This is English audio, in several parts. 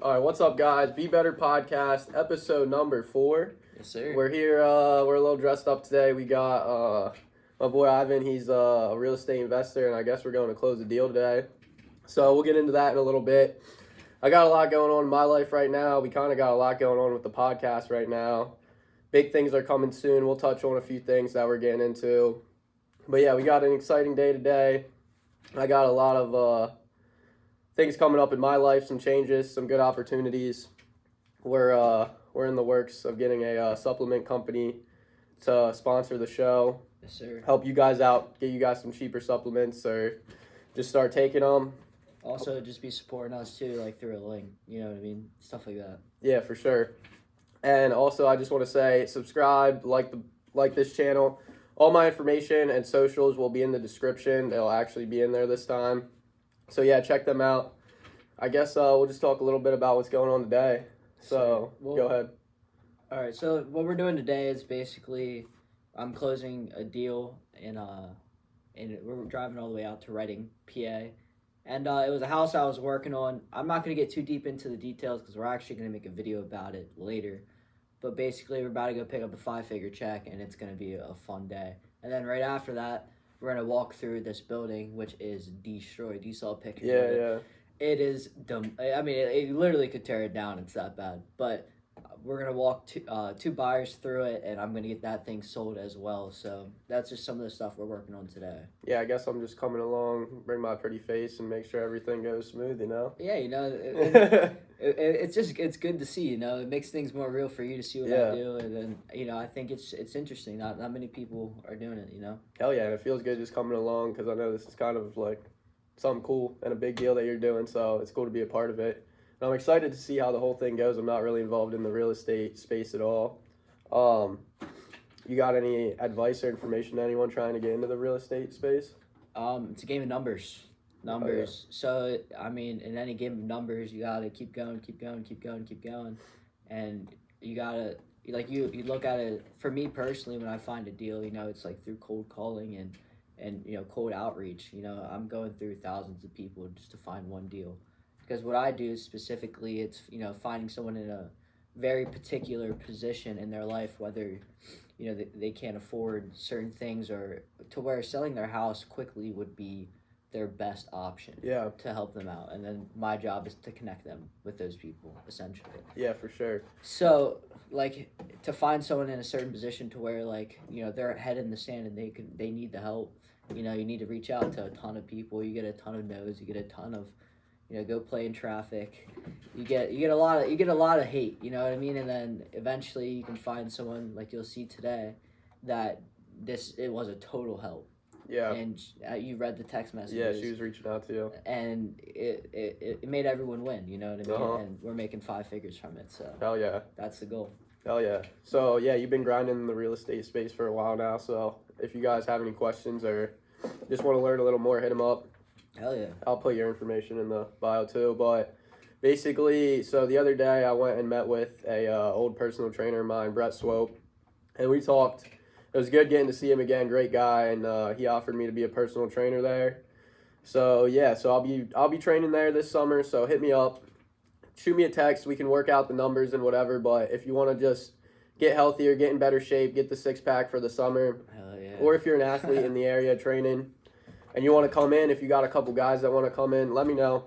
All right, what's up, guys? Be Better Podcast, episode number 4. Yes, sir. We're here. We're a little dressed up today. We got my boy Ivan. He's a real estate investor, and I guess we're going to close a deal today. So we'll get into that in a little bit. I got a lot going on in my life right now. We kind of got a lot going on with the podcast right now. Big things are coming soon. We'll touch on a few things that we're getting into. But yeah, we got an exciting day today. I got a lot of things coming up in my life, some changes, some good opportunities. We're in the works of getting a supplement company to sponsor the show. Yes, sir. Help you guys out, get you guys some cheaper supplements, or just start taking them. Also, just be supporting us too, like through a link. You know what I mean? Stuff like that. Yeah, for sure. And also, I just want to say, subscribe, like this channel. All my information and socials will be in the description. They'll actually be in there this time. So yeah, check them out. I guess we'll just talk a little bit about what's going on today. So go ahead. All right. So what we're doing today is basically, I'm closing a deal and we're driving all the way out to Reading, PA, and it was a house I was working on. I'm not gonna get too deep into the details because we're actually gonna make a video about it later. But basically, we're about to go pick up a 5-figure check, and it's gonna be a fun day. And then right after that, we're gonna walk through this building, which is destroyed. You saw pictures of it. Yeah. It is dumb. I mean, it literally could tear it down. It's that bad. But we're gonna walk two buyers through it, and I'm gonna get that thing sold as well. So that's just some of the stuff we're working on today. Yeah, I guess I'm just coming along, bring my pretty face, and make sure everything goes smooth. Yeah, it's good to see. It makes things more real for you to see what I do, and then I think it's interesting. Not many people are doing it. Hell yeah, and it feels good just coming along because I know this is kind of like something cool and a big deal that you're doing, so it's cool to be a part of it. And I'm excited to see how the whole thing goes. I'm not really involved in the real estate space at all. You got any advice or information to anyone trying to get into the real estate space? It's a game of numbers. Oh, yeah. So I mean, in any game of numbers, you gotta keep going, and you gotta you look at it. For me personally, when I find a deal, it's like through cold calling and cold outreach. I'm going through thousands of people just to find one deal. Because what I do specifically, it's finding someone in a very particular position in their life, whether they can't afford certain things, or to where selling their house quickly would be their best option. Yeah. To help them out, and then my job is to connect them with those people, essentially. Yeah, for sure. So to find someone in a certain position to where they're head in the sand and they need the help. You need to reach out to a ton of people. You get a ton of no's. You get a ton of go play in traffic. You get a lot of hate, you know what I mean? And then eventually you can find someone like you'll see today that it was a total help. Yeah. And you read the text messages. Yeah, she was reaching out to you. And it made everyone win, you know what I mean? Uh-huh. And we're making 5 figures from it, so hell yeah. That's the goal. Hell yeah. So yeah, you've been grinding in the real estate space for a while now, so if you guys have any questions or just want to learn a little more, hit them up. Hell yeah. I'll put your information in the bio too. But basically, so the other day I went and met with a old personal trainer of mine, Brett Swope, and we talked. It was good getting to see him again. Great guy, and he offered me to be a personal trainer there. So yeah, so I'll be training there this summer. So hit me up, shoot me a text. We can work out the numbers and whatever. But if you want to just get healthier, get in better shape, get the 6-pack for the summer, hell yeah. Or if you're an athlete in the area training and you want to come in, if you got a couple guys that want to come in, let me know.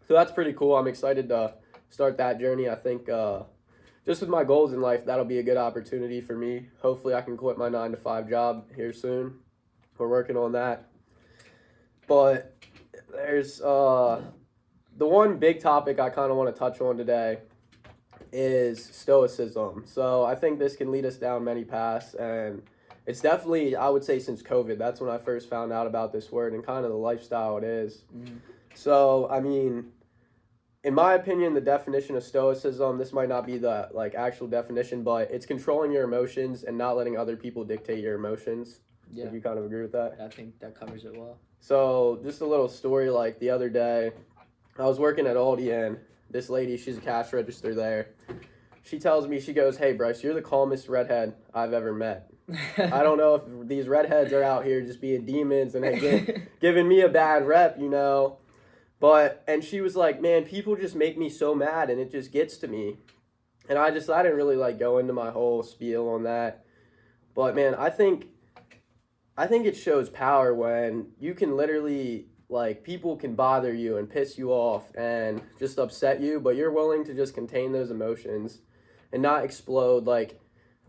So that's pretty cool. I'm excited to start that journey. I think just with my goals in life, that'll be a good opportunity for me. Hopefully I can quit my 9-to-5 job here soon. We're working on that. But there's the one big topic I kind of want to touch on today is stoicism. So I think this can lead us down many paths, and it's definitely, I would say, since COVID. That's when I first found out about this word and kind of the lifestyle it is. Mm-hmm. So, I mean, in my opinion, the definition of stoicism, this might not be the actual definition, but it's controlling your emotions and not letting other people dictate your emotions. Yeah. Would you kind of agree with that? I think that covers it well. So, just a little story, the other day, I was working at Aldi, and this lady, she's a cash register there. She tells me, she goes, "Hey, Bryce, you're the calmest redhead I've ever met." I don't know if these redheads are out here just being demons and giving me a bad rep, And she was like, man, people just make me so mad and it just gets to me. And I didn't really like go into my whole spiel on that. But man, I think it shows power when you can literally, like, people can bother you and piss you off and just upset you, but you're willing to just contain those emotions and not explode, like,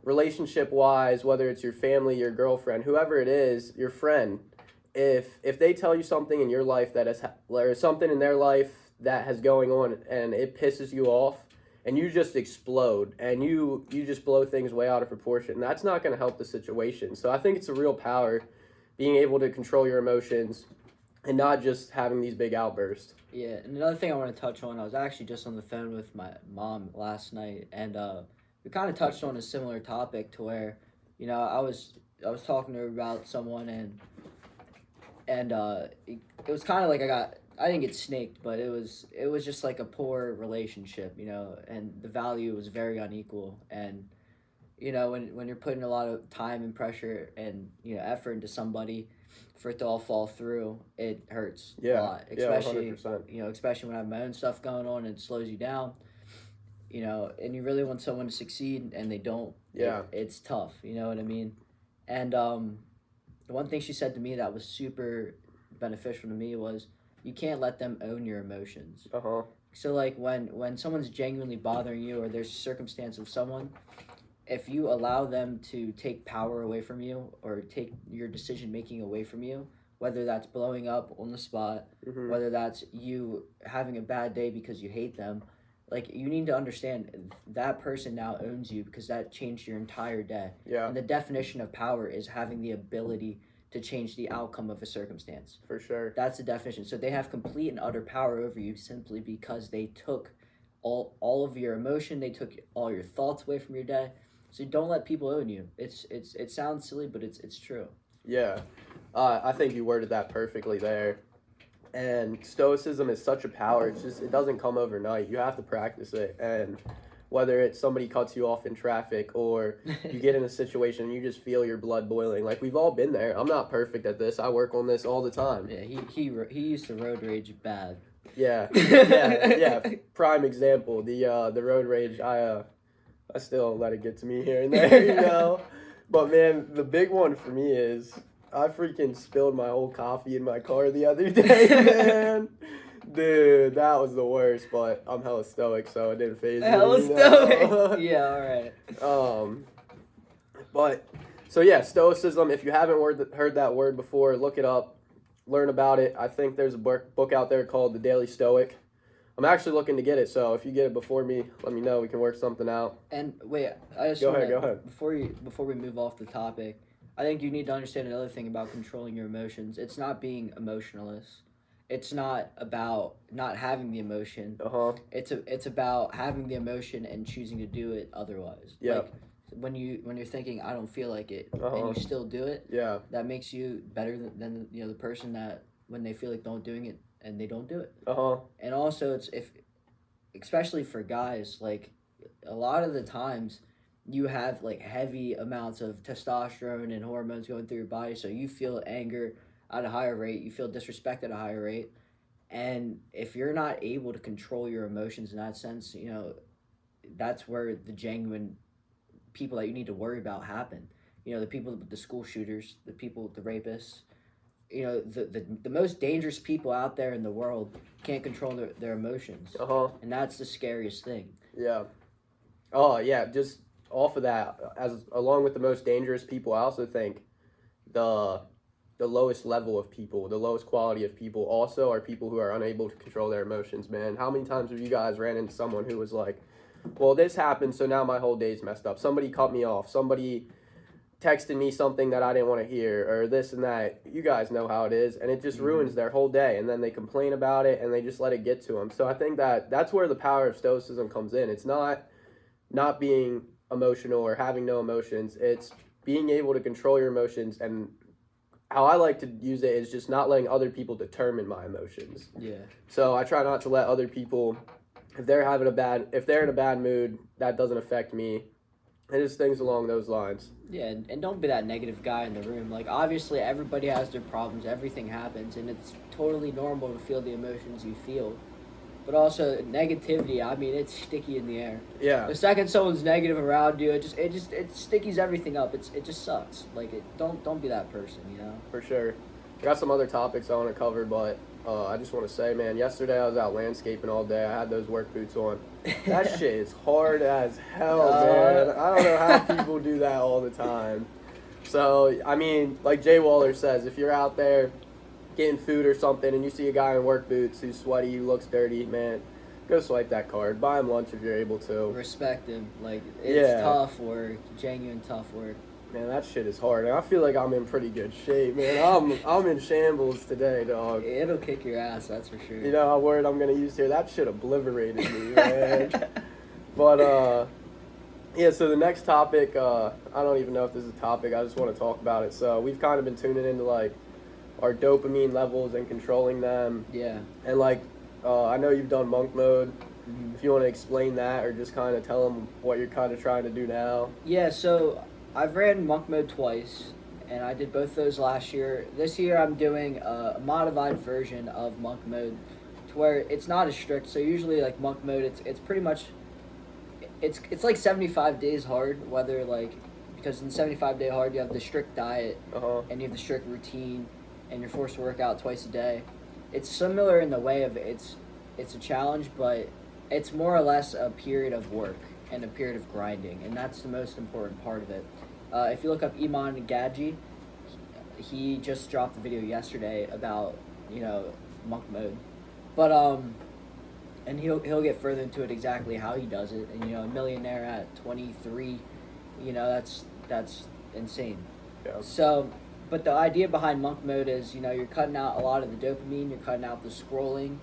relationship wise, whether it's your family, your girlfriend, whoever it is, your friend. If they tell you something in your life that has, or something in their life that has going on and it pisses you off, and you just explode and you just blow things way out of proportion, that's not going to help the situation. So I think it's a real power being able to control your emotions and not just having these big outbursts. Yeah, and another thing I want to touch on, I was actually just on the phone with my mom last night, and we kind of touched on a similar topic to where, I was talking to her about someone, and it was kind of like I didn't get snaked, but it was just like a poor relationship, and the value was very unequal. And when you're putting a lot of time and pressure and effort into somebody, for it to all fall through, it hurts a lot. Especially 100%. Especially when I have my own stuff going on, and it slows you down. And you really want someone to succeed, and they don't. Yeah, it's tough. You know what I mean? And the one thing she said to me that was super beneficial to me was, you can't let them own your emotions. So like when someone's genuinely bothering you, or there's a circumstance of someone, if you allow them to take power away from you or take your decision making away from you, whether that's blowing up on the spot, whether that's you having a bad day because you hate them, like, you need to understand that person now owns you because that changed your entire day. Yeah. And the definition of power is having the ability to change the outcome of a circumstance. For sure. That's the definition. So they have complete and utter power over you simply because they took all of your emotion, they took all your thoughts away from your day. So don't let people own you. It sounds silly, but it's true. Yeah. I think you worded that perfectly there. And stoicism is such a power. It doesn't come overnight. You have to practice it. And whether it's somebody cuts you off in traffic, or you get in a situation and you just feel your blood boiling. Like, we've all been there. I'm not perfect at this. I work on this all the time. Yeah, he used to road rage bad. Yeah. Yeah. Prime example. The road rage, I still let it get to me here and there, But man, the big one for me is I freaking spilled my whole coffee in my car the other day, man. Dude, that was the worst, but I'm hella stoic, so it didn't faze me. Hella stoic. Yeah, all right. But so yeah, stoicism. If you haven't heard that word before, look it up, learn about it. I think there's a book out there called The Daily Stoic. I'm actually looking to get it, so if you get it before me, let me know. We can work something out. And wait, I just go ahead. Before we move off the topic, I think you need to understand another thing about controlling your emotions. It's not being emotionless. It's not about not having the emotion. It's about having the emotion and choosing to do it otherwise. Yeah. Like, when you're thinking, I don't feel like it, and you still do it. Yeah. That makes you better than the person that when they feel like doing it and they don't do it. And also, especially for guys, like, a lot of the times you have like heavy amounts of testosterone and hormones going through your body, so you feel anger at a higher rate, you feel disrespect at a higher rate. And if you're not able to control your emotions in that sense, that's where the genuine people that you need to worry about happen. The people, the school shooters, the people, the rapists, the most dangerous people out there in the world can't control their emotions. And that's the scariest thing. Yeah. Oh, yeah, just off of that, along with the most dangerous people, I also think the lowest level of people, the lowest quality of people also are people who are unable to control their emotions, man. How many times have you guys ran into someone who was like, well, this happened, so now my whole day's messed up. Somebody cut me off. Somebody texted me something that I didn't want to hear, or this and that. You guys know how it is, and it just ruins their whole day, and then they complain about it, and they just let it get to them. So I think that's where the power of stoicism comes in. It's not being emotional or having no emotions. It's being able to control your emotions, and how I like to use it is just not letting other people determine my emotions. Yeah. So I try not to let other people, if they're in a bad mood, that doesn't affect me. And just things along those lines. Yeah, and don't be that negative guy in the room. Like, obviously, everybody has their problems. Everything happens, and it's totally normal to feel the emotions you feel. But also, negativity, I mean, it's sticky in the air. Yeah. The second someone's negative around you, it stickies everything up. It just sucks. Like, don't be that person, you know? For sure. I got some other topics I want to cover, but I just want to say, man, yesterday I was out landscaping all day. I had those work boots on. That shit is hard as hell, man. I don't know how people do that all the time. So, I mean, like Jay Waller says, if you're out there getting food or something and you see a guy in work boots who's sweaty, who looks dirty, man, go swipe that card. Buy him lunch if you're able to. Respect him. Like, it's tough work. Genuine tough work. Man, that shit is hard. And I feel like I'm in pretty good shape, man. I'm in shambles today, dog. It'll kick your ass, that's for sure. You know a word I'm gonna use here? That shit obliterated me, man. But yeah. So the next topic, I don't even know if this is a topic. I just want to talk about it. So we've kind of been tuning into like our dopamine levels and controlling them. Yeah. And like, I know you've done monk mode. Mm-hmm. If you want to explain that, or just kind of tell them what you're kind of trying to do now. Yeah. So I've ran monk mode twice, and I did both those last year. This year I'm doing a modified version of monk mode, to where it's not as strict. So usually like monk mode, it's pretty much, it's like 75 days hard. Whether like, because in 75-day hard you have the strict diet, and you have the strict routine, and you're forced to work out twice a day. It's similar in the way of it's a challenge, but it's more or less a period of work and a period of grinding, and that's the most important part of it. If you look up Iman Gadji, he just dropped a video yesterday about, you know, monk mode, but and he'll get further into it exactly how he does it. And you know, a millionaire at 23, you know, that's insane. Yeah. So, but the idea behind monk mode is, you know, you're cutting out a lot of the dopamine, you're cutting out the scrolling.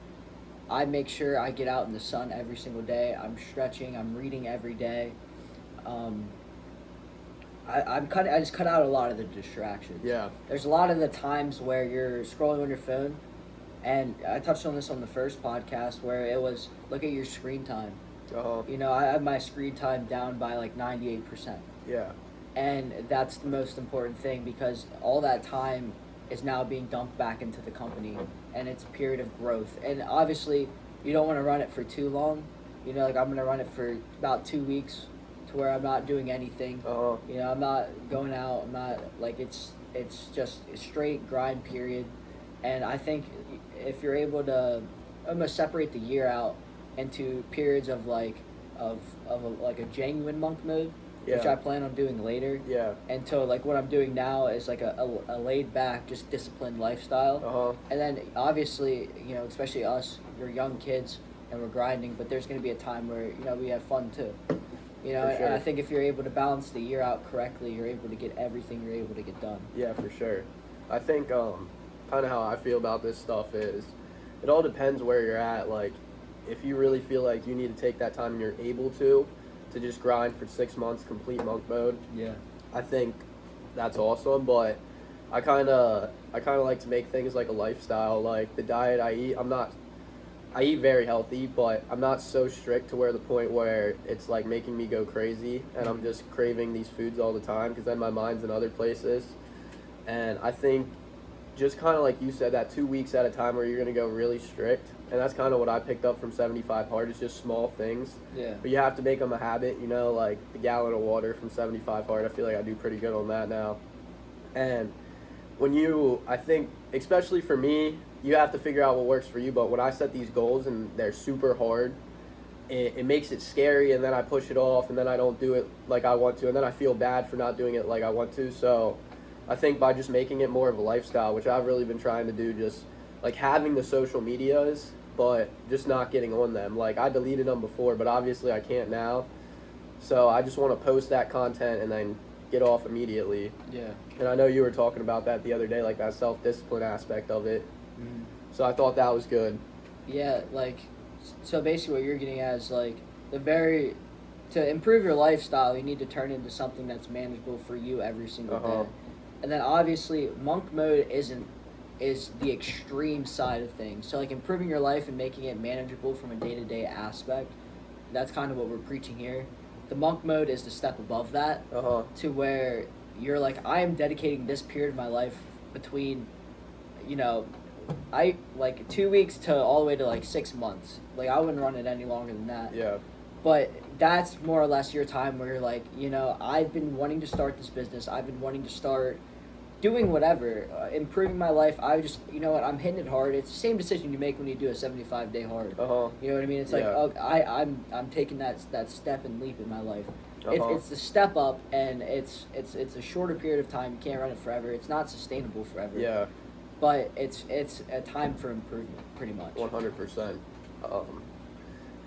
I make sure I get out in the sun every single day. I'm stretching. I'm reading every day. I just cut out a lot of the distractions. Yeah. There's a lot of the times where you're scrolling on your phone, and I touched on this on the first podcast where it was look at your screen time. You know, I have my screen time down by like 98%. Yeah. And that's the most important thing, because all that time is now being dumped back into the company, and it's a period of growth. And obviously, you don't want to run it for too long. You know, like I'm going to run it for about 2 weeks, to where I'm not doing anything. You know, I'm not going out. I'm not, like, it's just a straight grind period. And I think if you're able to almost separate the year out into periods of like a genuine monk mode, which I plan on doing later. Yeah. And so, like, what I'm doing now is like a laid back, just disciplined lifestyle. And then obviously, you know, especially us, we're young kids and we're grinding, but there's going to be a time where, you know, we have fun too. You know, For sure. and I think if you're able to balance the year out correctly, you're able to get everything you're able to get done. Yeah, for sure. I think kind of how I feel about this stuff is it all depends where you're at. Like, if you really feel like you need to take that time and you're able to just grind for 6 months, complete monk mode. Yeah. I think that's awesome, but I kind of like to make things like a lifestyle. Like the diet I eat, I eat very healthy, but I'm not so strict to where the point where it's like making me go crazy and I'm just craving these foods all the time, because then my mind's in other places. And I think just kind of like you said, that 2 weeks at a time where you're going to go really strict, and that's kind of what I picked up from 75 hard. It's just small things. Yeah. But you have to make them a habit, you know, like the gallon of water from 75 hard. I feel like I do pretty good on that now. And I think, especially for me, you have to figure out what works for you. But when I set these goals and they're super hard, it makes it scary, and then I push it off, and then I don't do it like I want to, and then I feel bad for not doing it like I want to. So I think by just making it more of a lifestyle, which I've really been trying to do, just like having the social medias, but just not getting on them. Like, I deleted them before, but obviously I can't now. So I just want to post that content and then get off immediately. Yeah. And I know you were talking about that the other day, like that self-discipline aspect of it. Mm-hmm. So I thought that was good. Yeah, like, so basically what you're getting at is like to improve your lifestyle, you need to turn into something that's manageable for you every single day. And then obviously monk mode is the extreme side of things. So like improving your life and making it manageable from a day-to-day aspect, that's kind of what we're preaching here. the monk mode is the step above that, to where you're like, I am dedicating this period of my life between, I like 2 weeks to all the way to like 6 months. Like I wouldn't run it any longer than that. Yeah. But that's more or less your time where you're like, I've been wanting to start this business. I've been wanting to start doing whatever, improving my life. I just, I'm hitting it hard. It's the same decision you make when you do a 75-day hard. You know what I mean? It's like, I'm taking that step and leap in my life. It's the step up, and it's a shorter period of time. You can't run it forever. It's not sustainable forever. Yeah. But it's a time for improvement, pretty much. 100%.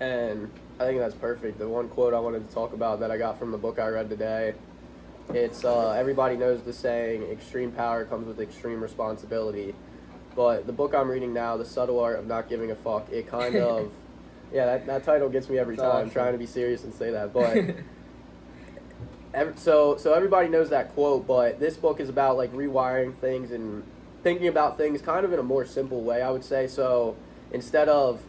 And I think that's perfect. The one quote I wanted to talk about that I got from the book I read today, it's everybody knows the saying, extreme power comes with extreme responsibility. But the book I'm reading now, The Subtle Art of Not Giving a Fuck, it kind of, that title gets me every time. I'm trying to be serious and say that. But so everybody knows that quote, but this book is about like rewiring things and thinking about things kind of in a more simple way, I would say. So instead of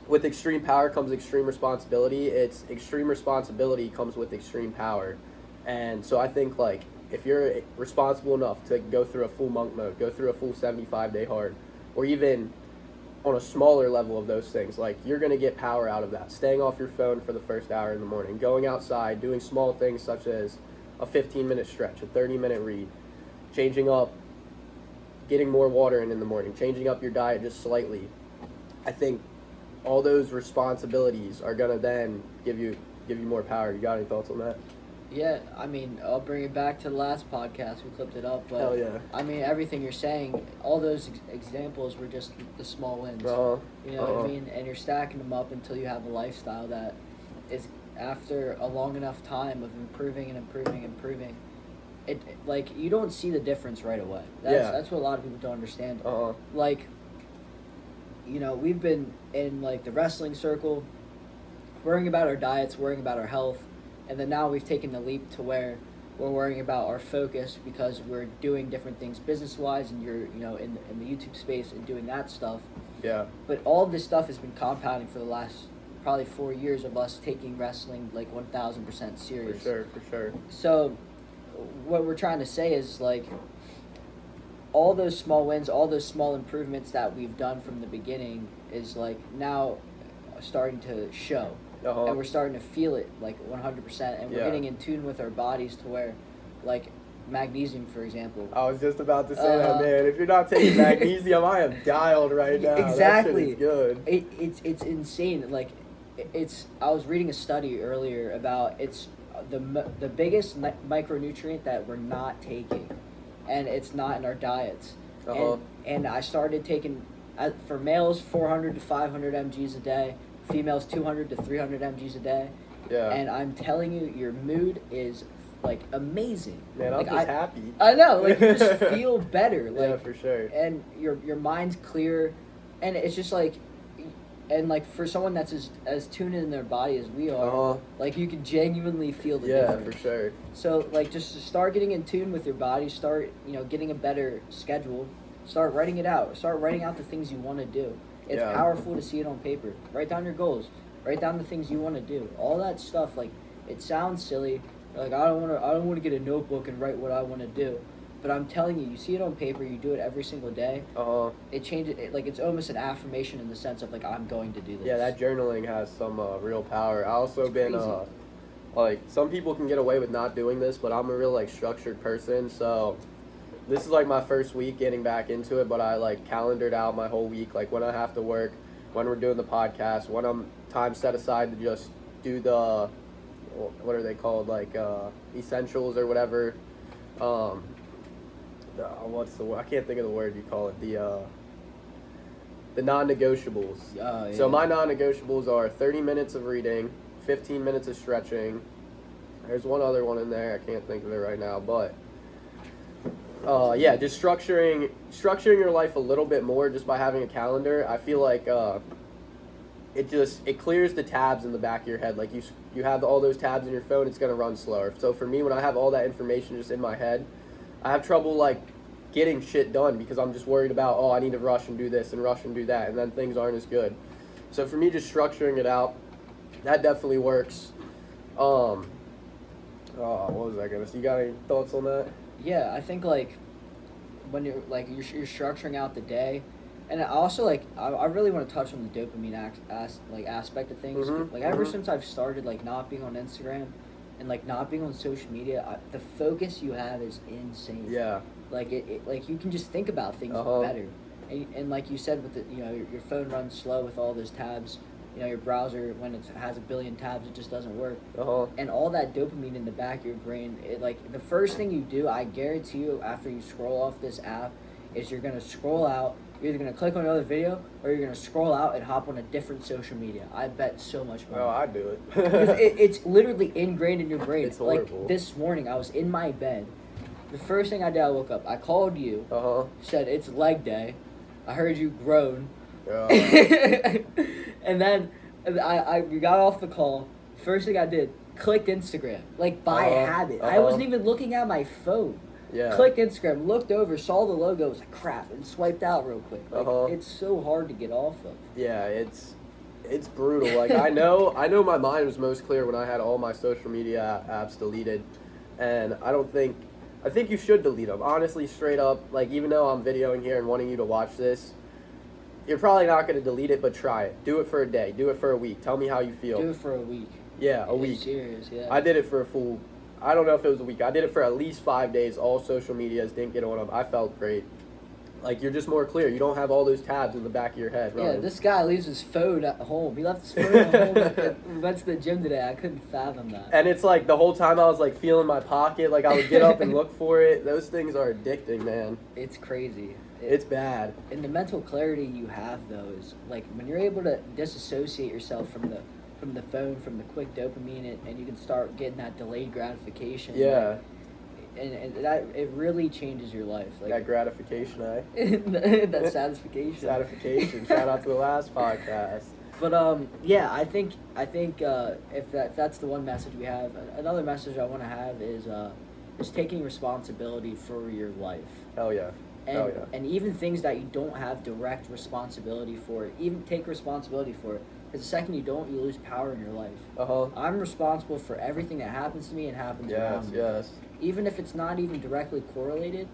with extreme power comes extreme responsibility, it's extreme responsibility comes with extreme power. And so I think like if you're responsible enough to go through a full monk mode, go through a full 75-day hard, or even on a smaller level of those things, like you're going to get power out of that. Staying off your phone for the first hour in the morning, going outside, doing small things such as a 15-minute stretch, a 30-minute read, changing up, getting more water in the morning, changing up your diet just slightly. I think all those responsibilities are going to then give you more power. You got any thoughts on that? Yeah, I mean, I'll bring it back to the last podcast. We clipped it up, but hell yeah. I mean, everything you're saying, all those examples were just the small wins. You know what I mean? And you're stacking them up until you have a lifestyle that is, after a long enough time of improving and improving, it like you don't see the difference right away. That's what a lot of people don't understand. Like, we've been in like the wrestling circle, worrying about our diets, worrying about our health. And then now we've taken the leap to where we're worrying about our focus because we're doing different things business-wise, and you're, in the YouTube space and doing that stuff. Yeah. But all of this stuff has been compounding for the last probably 4 years of us taking wrestling like 1,000% serious. For sure. So what we're trying to say is like all those small wins, all those small improvements that we've done from the beginning is like now starting to show. And we're starting to feel it like 100%, and we're getting in tune with our bodies to where, like, magnesium, for example. I was just about to say that, man. If you're not taking magnesium, I am dialed right now. Exactly. That shit is good. It's insane. Like, I was reading a study earlier about it's the biggest micronutrient that we're not taking, and it's not in our diets. And I started taking, for males, 400 to 500 mgs a day. Females 200 to 300 mgs a day. Yeah. And I'm telling you, your mood is like amazing. Man, I'm just happy. I know, like you just feel better. Like, yeah, for sure. And your mind's clear, and it's just like, and like for someone that's as tuned in their body as we are, like you can genuinely feel the difference. Yeah, for sure. So like just to start getting in tune with your body, start getting a better schedule, start writing it out, start writing out the things you want to do. It's powerful to see it on paper. Write down your goals. Write down the things you want to do. All that stuff, like, it sounds silly. Like, I don't want to get a notebook and write what I want to do. But I'm telling you, you see it on paper, you do it every single day. It changes. Like, it's almost an affirmation in the sense of like, I'm going to do this. Yeah, that journaling has some real power. I also been like, some people can get away with not doing this, but I'm a real like structured person, so. This is like my first week getting back into it, but I like calendared out my whole week, like when I have to work, when we're doing the podcast, when I'm time set aside to just do the, what are they called, like essentials or whatever. What's the word? I can't think of the word you call it. The non-negotiables. So my non-negotiables are 30 minutes of reading, 15 minutes of stretching. There's one other one in there. I can't think of it right now, but. Just structuring your life a little bit more just by having a calendar. I feel like it clears the tabs in the back of your head. Like you have all those tabs in your phone, it's gonna run slower. So for me, when I have all that information just in my head, I have trouble like getting shit done because I'm just worried about I need to rush and do this and rush and do that, and then things aren't as good. So for me, just structuring it out, that definitely works. Oh, what was I gonna say? You got any thoughts on that? Yeah, I think like when you're structuring out the day, and I also like I really want to touch on the dopamine aspect of things. Mhm, Like ever mhm. since I've started like not being on Instagram, and like not being on social media, the focus you have is insane. Yeah. Like like you can just think about things Uh-huh. better, and like you said with the your phone runs slow with all those tabs. Your browser when it has a billion tabs, it just doesn't work. Uh-huh. And all that dopamine in the back of your brain, it like the first thing you do, I guarantee you, after you scroll off this app, is you're gonna scroll out. You're either gonna click on another video or you're gonna scroll out and hop on a different social media. I bet so much money. Oh, I do Because it. it's literally ingrained in your brain. It's horrible. Like this morning, I was in my bed. The first thing I did, I woke up. I called you. Uh-huh. Said it's leg day. I heard you groan. Yeah. And then we got off the call. First thing I did, clicked Instagram, like by habit. I wasn't even looking at my phone. Yeah. Clicked Instagram, looked over, saw the logo, was like crap, and swiped out real quick. Like it's so hard to get off of. Yeah, it's brutal. Like I know my mind was most clear when I had all my social media apps deleted, and I think you should delete them. Honestly, straight up, like even though I'm videoing here and wanting you to watch this, you're probably not going to delete it, but try it. Do it for a day. Do it for a week. Tell me how you feel. Do it for a week. Yeah, a week. Serious, yeah. I did it for a full, I don't know if it was a week. I did it for at least 5 days. All social medias, didn't get on them. I felt great. Like, you're just more clear. You don't have all those tabs in the back of your head. Yeah, running. this guy leaves his phone at home. He left his phone at home and went to the gym today. I couldn't fathom that. And it's like the whole time I was like feeling my pocket. Like I would get up and look for it. Those things are addicting, man. It's crazy. It's bad. And the mental clarity you have, though, is like when you're able to disassociate yourself from the phone, from the quick dopamine, and you can start getting that delayed gratification. Yeah. And that it really changes your life. Like That gratification, eh? that satisfaction. Satisfaction. Shout out to the last podcast. But yeah, I think if that's the one message we have, another message I want to have is taking responsibility for your life. Hell yeah. Hell yeah. And even things that you don't have direct responsibility for, even take responsibility for it. Because the second you don't, you lose power in your life. Uh-huh. I'm responsible for everything that happens to me and happens around me. Yes. Even if it's not even directly correlated,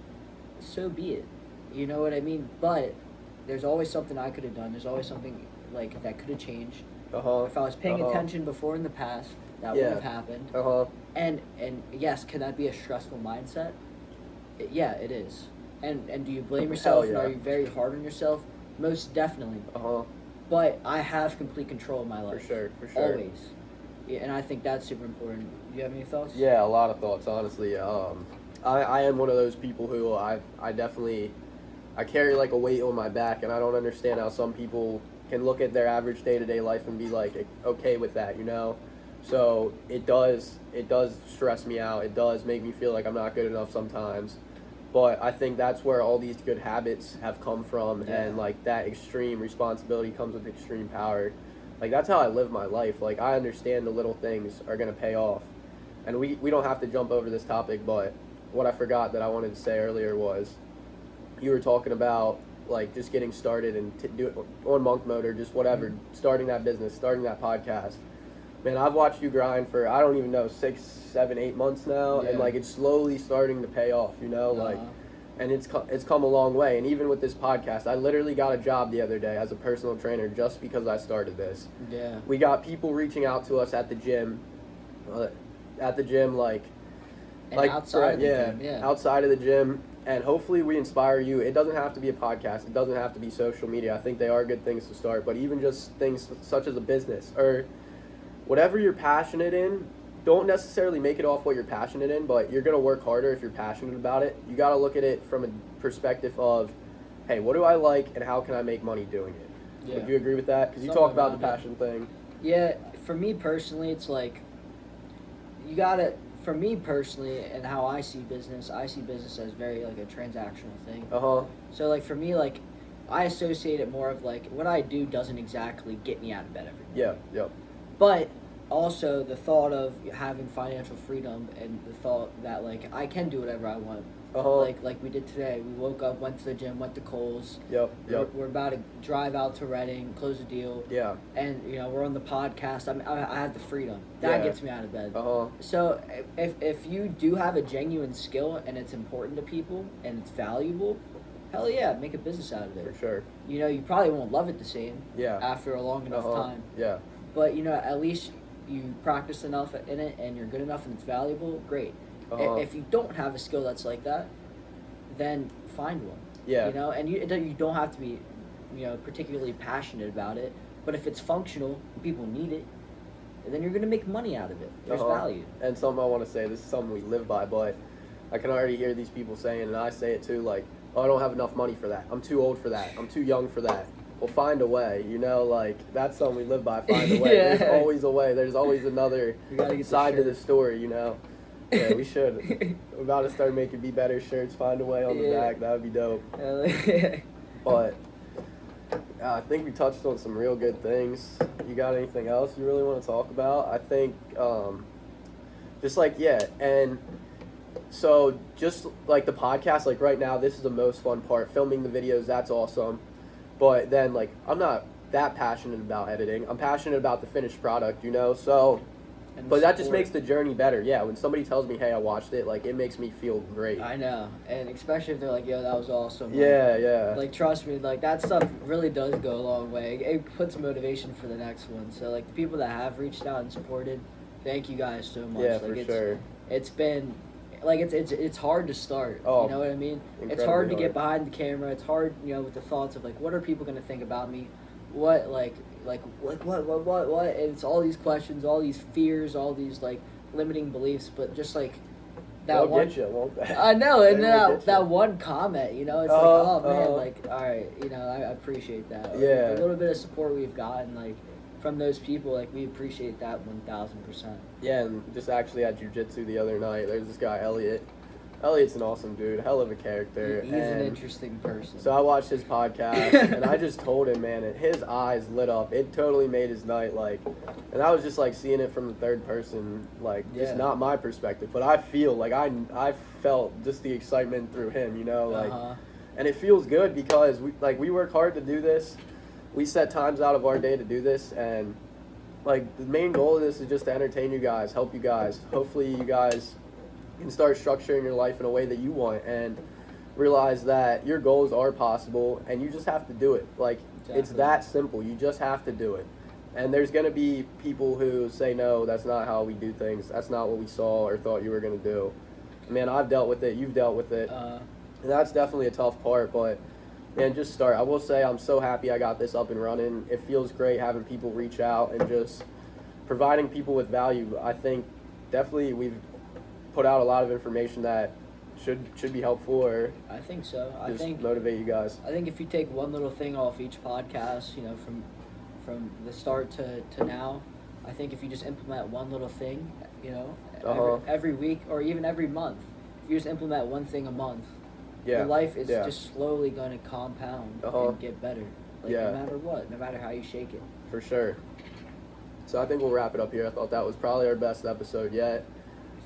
so be it. You know what I mean? But there's always something I could have done. There's always something like that could have changed. Uh-huh. If I was paying attention before in the past, that would have happened. Uh-huh. And yes, can that be a stressful mindset? Yeah, it is. And do you blame yourself? And are you very hard on yourself? Most definitely. Uh-huh. But I have complete control of my life. For sure. Always. Yeah, and I think that's super important. Do you have any thoughts? Yeah, a lot of thoughts, honestly. I am one of those people who I definitely, I carry like a weight on my back, and I don't understand how some people can look at their average day-to-day life and be like okay with that, you know? So it does stress me out. It does make me feel like I'm not good enough sometimes. But I think that's where all these good habits have come from, and like that extreme responsibility comes with extreme power. Like that's how I live my life. Like I understand the little things are gonna pay off, and we don't have to jump over this topic. But what I forgot that I wanted to say earlier was, you were talking about like just getting started and do it on monk mode or just whatever, starting that business, starting that podcast. Man, I've watched you grind for, I don't even know, 6, 7, 8 months now, and like it's slowly starting to pay off, you know, like, and it's come a long way. And even with this podcast, I literally got a job the other day as a personal trainer just because I started this. Yeah. We got people reaching out to us at the gym, like outside of the gym, yeah. Outside of the gym. And hopefully we inspire you. It doesn't have to be a podcast. It doesn't have to be social media. I think they are good things to start, but even just things such as a business or whatever you're passionate in, don't necessarily make it off what you're passionate in, but you're going to work harder if you're passionate about it. You got to look at it from a perspective of, hey, what do I like and how can I make money doing it? Yeah. Would you agree with that? Because you talk about the passion thing. Yeah, for me personally, it's like, you got to, for me personally and how I see business as very like a transactional thing. Uh-huh. So like for me, like I associate it more of like what I do doesn't exactly get me out of bed every day. Yeah, yep. But also the thought of having financial freedom and the thought that like I can do whatever I want like we did today. We woke up, went to the gym, went to Kohl's. Yep. We're about to drive out to Reading, close a deal. Yeah. And we're on the podcast. I have the freedom that gets me out of bed. So if you do have a genuine skill and it's important to people and it's valuable, hell yeah, make a business out of it. For sure. You probably won't love it the same. Yeah. After a long enough time. Yeah. But at least you practice enough in it and you're good enough and it's valuable. Great. If you don't have a skill that's like that, then find one. Yeah. And you don't have to be, particularly passionate about it. But if it's functional and people need it, then you're gonna make money out of it. There's value. And something I want to say, this is something we live by, but I can already hear these people saying, and I say it too, like, oh, I don't have enough money for that. I'm too old for that. I'm too young for that. Well, find a way. Like, that's something we live by. Find a way. Yeah. There's always a way. There's always another side to the story. Yeah, we should. We're about to start making Be Better shirts. Find a way on the back. That would be dope. But I think we touched on some real good things. You got anything else you really want to talk about? I think and so just like the podcast, like right now, this is the most fun part. Filming the videos, that's awesome. But then, like, I'm not that passionate about editing. I'm passionate about the finished product, so... But that just makes the journey better. Yeah, when somebody tells me, hey, I watched it, like, it makes me feel great. I know. And especially if they're like, yo, that was awesome. Yeah. Like, trust me, like, that stuff really does go a long way. It puts motivation for the next one. So, like, the people that have reached out and supported, thank you guys so much. Yeah, like, for sure. It's been, like, it's hard to start. Oh, you know what I mean? It's hard to get behind the camera. It's hard, with the thoughts of, like, what are people going to think about me? What, what? And it's all these questions, all these fears, all these, like, limiting beliefs, but just, like, that They'll one... get you, won't they? I know, and that one comment, it's like, oh, man, like, all right, I appreciate that. Yeah. Like, the little bit of support we've gotten, like, from those people, like, we appreciate that 1,000%. Yeah, and just actually at jiu-jitsu the other night, there's this guy, Elliot. Elliot's an awesome dude, hell of a character. He's an interesting person. So I watched his podcast, and I just told him, man, and his eyes lit up. It totally made his night, like, and I was just, like, seeing it from the third person, like, just not my perspective, but I feel, like, I felt just the excitement through him, like, and it feels good because, we work hard to do this. We set times out of our day to do this, and, like, the main goal of this is just to entertain you guys, help you guys. Hopefully you guys can start structuring your life in a way that you want and realize that your goals are possible and you just have to do it. Like, It's that simple. You just have to do it. And there's going to be people who say, no, that's not how we do things. That's not what we saw or thought you were going to do. Man, I've dealt with it. You've dealt with it. And that's definitely a tough part, but man, just start. I will say I'm so happy I got this up and running. It feels great having people reach out and just providing people with value. I think definitely we've put out a lot of information that should be helpful or I think so. I think motivate you guys. I think if you take one little thing off each podcast, from the start to now, I think if you just implement one little thing, every week or even every month, if you just implement one thing a month, your life is just slowly going to compound and get better. No matter what, no matter how you shake it. For sure. So I think we'll wrap it up here. I thought that was probably our best episode yet.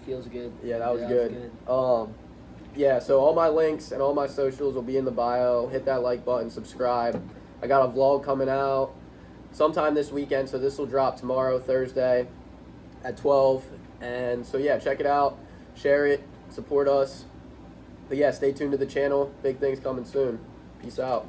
Feels good. Yeah, that was good. So all my links and all my socials will be in the bio. Hit that like button, subscribe. I got a vlog coming out sometime this weekend, so this will drop tomorrow, Thursday at 12. And so check it out, share it, support us. But stay tuned to the channel. Big things coming soon. Peace out.